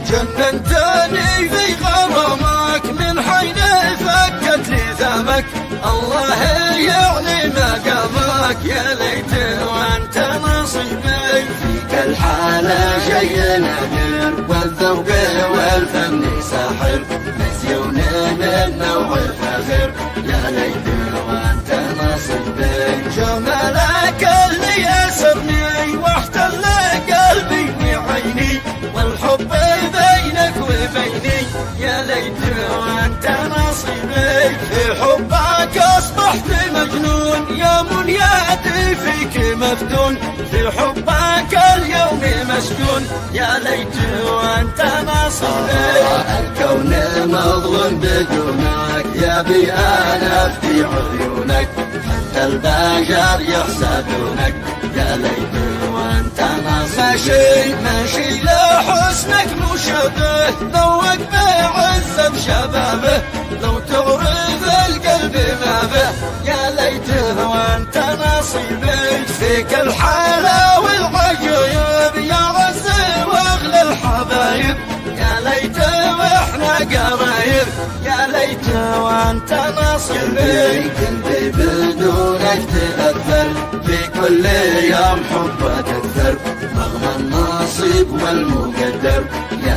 جننتني في غرامك من حين فكت لثامك، الله يعلي مقامك يا ليت وانت نصيبي. فيك الحالة شيء نادر والذوق والفن ساحر، مزيون من نوع الفاخر يا ليت وانت نصيبي. جمالك اللي يسرني واحتل قلبي وعيني، والحب بينك وبيني يا ليت وانت نصيبي. في حبك اصبحت مجنون يا منياتي فيك مفتون، في حبك اليوم مسجون يا ليت وانت نصيبي. الكون مظلوم بدونك يا بي انا في عيونك، حتى البشر يحسدونك يا ليت وانت نصيبي. ماشي لحسنك مشابه ذوق بعزة شبابه، لو تعرف القلب ما به يا ليته وانت نصيبي. فيك الحلا والعجايب يا عز واغلى الحبايب، يا ليته واحنا قرايب يا ليته وانت نصيبي. قلبي بدونك تأثر في كل يوم حبك اكثر، رغم النصيب والمقدر